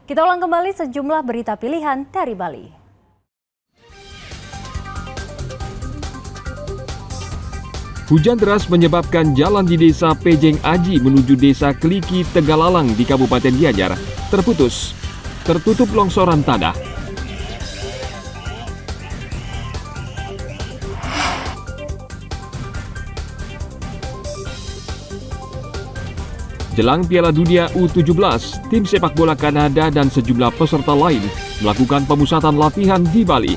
Kita ulang kembali sejumlah berita pilihan dari Bali. Hujan deras menyebabkan jalan di desa Pejeng Aji menuju desa Kliki Tegalalang di Kabupaten Gianyar terputus, tertutup longsoran tanah. Jelang Piala Dunia U17, tim sepak bola Kanada dan sejumlah peserta lain melakukan pemusatan latihan di Bali.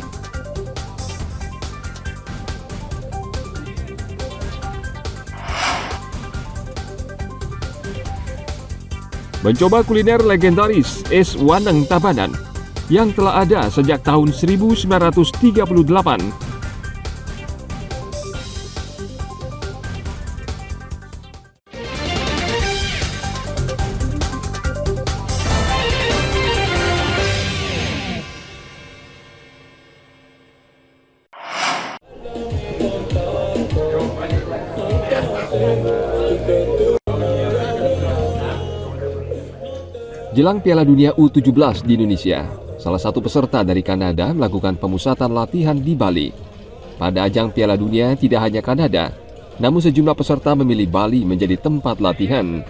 Mencoba kuliner legendaris es Waneng Tabanan yang telah ada sejak tahun 1938. Jelang Piala Dunia U17 di Indonesia, salah satu peserta dari Kanada melakukan pemusatan latihan di Bali. Pada ajang Piala Dunia tidak hanya Kanada, namun sejumlah peserta memilih Bali menjadi tempat latihan.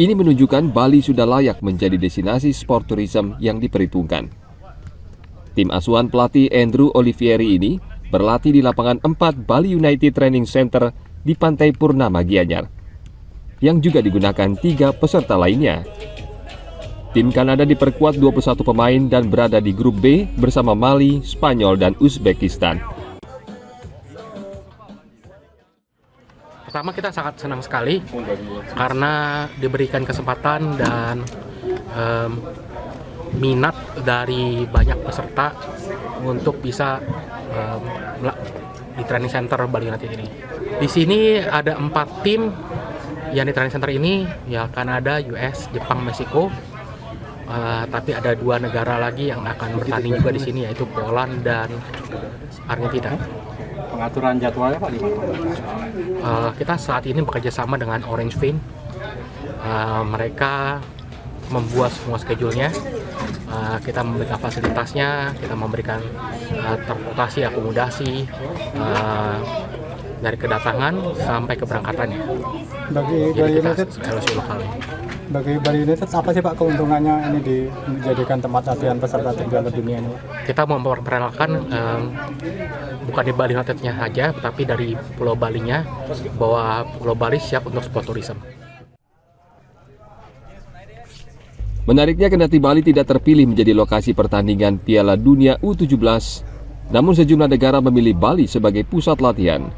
Ini menunjukkan Bali sudah layak menjadi destinasi sport tourism yang diperhitungkan. Tim asuhan pelatih Andrew Olivieri ini berlatih di lapangan 4 Bali United Training Center di Pantai Purnama Gianyar, yang juga digunakan 3 peserta lainnya. Tim Kanada diperkuat 21 pemain dan berada di grup B bersama Mali, Spanyol, dan Uzbekistan. Pertama, kita sangat senang sekali karena diberikan kesempatan dan minat dari banyak peserta untuk bisa di training center Bali United ini. Di sini ada 4 tim yang di training center ini, ya Kanada, US, Jepang, Meksiko. Tapi ada 2 negara lagi yang akan bertanding juga di sini, yaitu Poland dan Argentina. Pengaturan jadwalnya Pak di mana? Kita saat ini bekerja sama dengan Orange Fin. Mereka membuat semua schedule-nya. Kita memberikan fasilitasnya, kita memberikan transportasi, akomodasi dari kedatangan sampai keberangkatannya. Jadi kita solusi lokal. Bagi Bali United apa sih Pak keuntungannya ini dijadikan tempat latihan peserta Piala Dunia ini? Kita memperkenalkan bukan di Bali United-nya saja, tapi dari Pulau Balinya, bahwa Pulau Bali siap untuk sport tourism. Menariknya, kendati Bali tidak terpilih menjadi lokasi pertandingan Piala Dunia U17, namun sejumlah negara memilih Bali sebagai pusat latihan.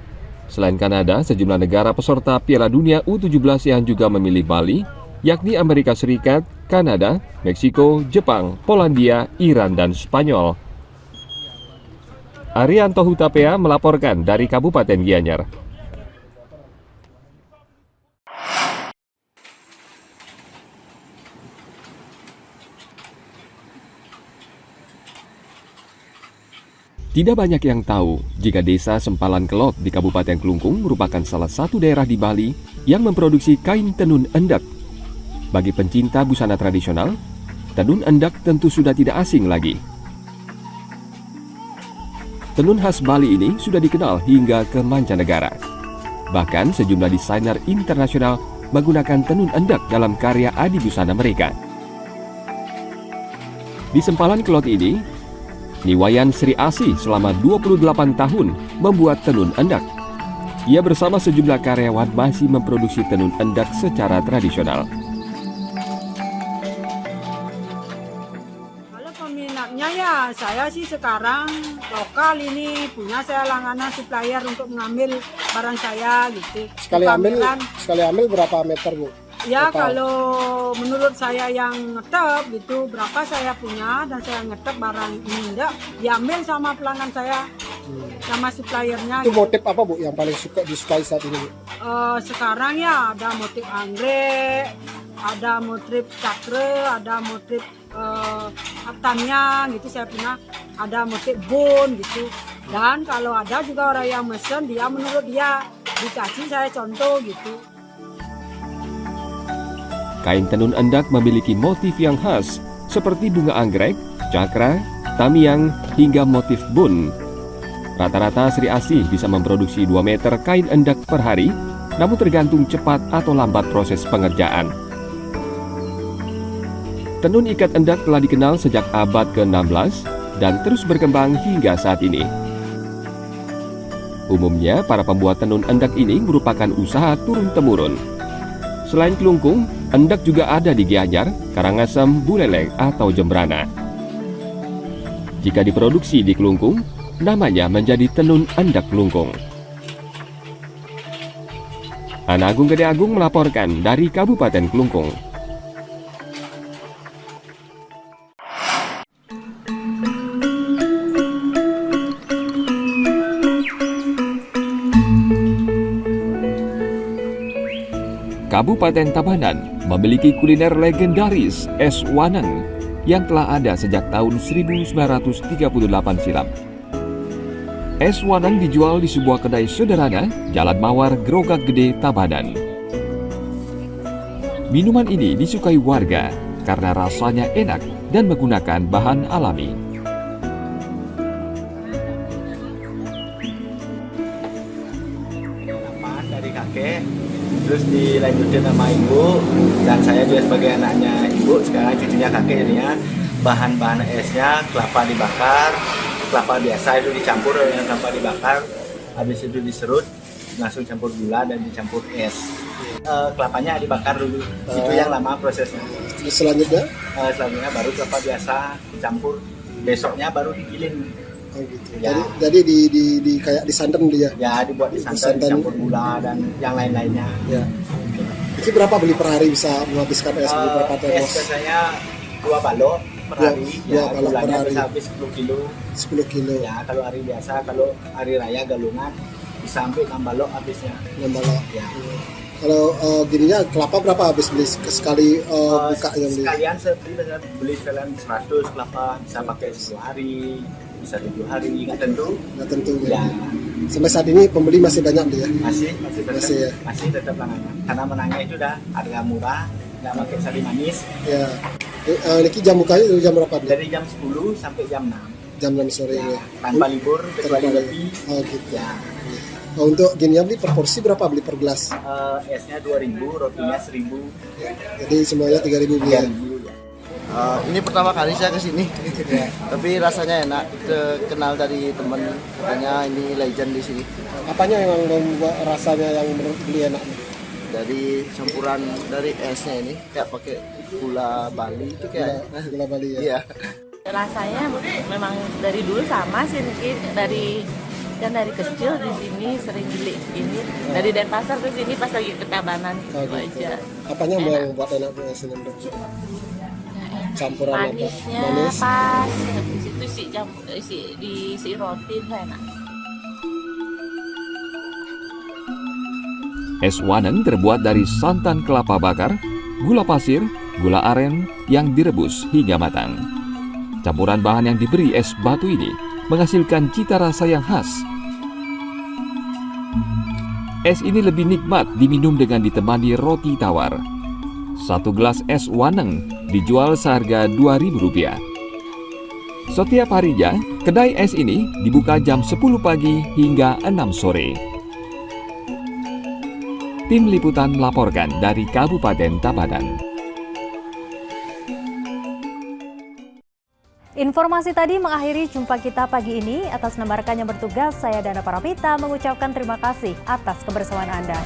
Selain Kanada, sejumlah negara peserta Piala Dunia U17 yang juga memilih Bali, yakni Amerika Serikat, Kanada, Meksiko, Jepang, Polandia, Iran, dan Spanyol. Arianto Hutapea melaporkan dari Kabupaten Gianyar. Tidak banyak yang tahu jika desa Sempalan Kelot di Kabupaten Kelungkung merupakan salah satu daerah di Bali yang memproduksi kain tenun endek. Bagi pencinta busana tradisional, tenun endek tentu sudah tidak asing lagi. Tenun khas Bali ini sudah dikenal hingga ke mancanegara. Bahkan sejumlah desainer internasional menggunakan tenun endek dalam karya adi busana mereka. Di Sempalan Kelot ini, Niwayan Sri Asih selama 28 tahun membuat tenun endek. Ia bersama sejumlah karyawan masih memproduksi tenun endek secara tradisional. Peminatnya ya, saya sih sekarang lokal ini punya saya langganan supplier untuk mengambil barang saya gitu. Sekali ambil berapa meter Bu? Ya total? Kalau menurut saya yang ngetep gitu, berapa saya punya dan saya ngetep barang ini enggak diambil sama pelanggan saya, sama suppliernya. Itu motif apa Bu yang paling disukai saat ini Bu? Sekarang ya ada motif anggrek, ada motif cakre, ada motif katannya gitu saya punya, ada motif bone gitu. Dan kalau ada juga orang yang mesen, dia menurut dia dikasih saya contoh gitu. Kain tenun endek memiliki motif yang khas seperti bunga anggrek, cakra, tamiang, hingga motif bun. Rata-rata Sri Asih bisa memproduksi 2 meter kain endak per hari, namun tergantung cepat atau lambat proses pengerjaan. Tenun ikat endak telah dikenal sejak abad ke-16 dan terus berkembang hingga saat ini. Umumnya, para pembuat tenun endak ini merupakan usaha turun-temurun. Selain Kelungkung, endak juga ada di Gianyar, Karangasem, Buleleng, atau Jembrana. Jika diproduksi di Kelungkung, namanya menjadi tenun endak Kelungkung. Ana Agung Gede Agung melaporkan dari Kabupaten Kelungkung. Kabupaten Tabanan memiliki kuliner legendaris es waneng yang telah ada sejak tahun 1938 silam. Es waneng dijual di sebuah kedai sederhana Jalan Mawar, Grogak Gede, Tabanan. Minuman ini disukai warga karena rasanya enak dan menggunakan bahan alami. Dari kakek, terus dilanjutin sama ibu, dan saya juga sebagai anaknya ibu, sekarang cucunya kakek. Jadinya bahan-bahan esnya kelapa dibakar, kelapa biasa itu dicampur dengan kelapa dibakar, habis itu diserut, langsung campur gula dan dicampur es. Kelapanya dibakar dulu, itu yang lama prosesnya. Selanjutnya? Selanjutnya baru kelapa biasa dicampur, besoknya baru digiling. Oh gitu. Ya. Jadi di kayak disantan dia. Ya, dibuat di santan, dicampur gula dan yang lain-lainnya. Ya. Ini berapa beli per hari bisa menghabiskan es berapa Es termos? biasanya 2 balok per hari. Dua balok per gulanya hari. bisa habis 10 kilo. 10 kilo. Ya, kalau hari biasa, kalau hari raya galungan bisa sampai 6 balok habisnya. 6 balok. Ya. Kalau gininya kelapa berapa habis beli sekali buka yang beli? Sekalian beli sekalian 100 kelapa, bisa pakai 10 hari, bisa 7 hari, nggak tentu. Nggak tentu. Ya, Sampai saat ini pembeli masih banyak dia. masih tetap langganan. Karena menangnya itu udah harga murah, nggak pakai sari manis. Ya. Niki jam bukanya dari jam berapa dia? Dari jam 10 sampai jam 6. Jam 6 sore ini. Ya, tanpa libur, kecuali lebih. Oh gitu. Ya. Untuk gininya beli per porsi berapa beli per gelas? Esnya 2.000, rotinya 1.000. Jadi semuanya 3.000 beli. 3.000 ya. Ini pertama kali saya kesini, tapi rasanya enak. Kenal dari teman, katanya ini legend di sini. Apanya yang membuat rasanya yang beli enak? Dari campuran dari esnya ini, kayak pakai gula Bali itu kayak. Gula Bali ya. Iya. Rasanya memang dari dulu sama sih, dari kecil di sini sering beli ini. Dari Denpasar ke sini pas lagi ke Tabanan Oh, gitu gitu. aja. Apanya yang membuat enak es lendok? Campuran Manisnya apa? Manis. pas, habis itu diisi roti enak. Es waneng terbuat dari santan kelapa bakar, gula pasir, gula aren yang direbus hingga matang. Campuran bahan yang diberi es batu ini menghasilkan cita rasa yang khas. Es ini lebih nikmat diminum dengan ditemani roti tawar. 1 gelas es waneng dijual seharga Rp2.000. Setiap harinya, kedai es ini dibuka jam 10 pagi hingga 6 sore. Tim Liputan melaporkan dari Kabupaten Tabanan. Informasi tadi mengakhiri jumpa kita pagi ini. Atas nama rekan yang bertugas, saya Dana Paramita mengucapkan terima kasih atas kebersamaan Anda.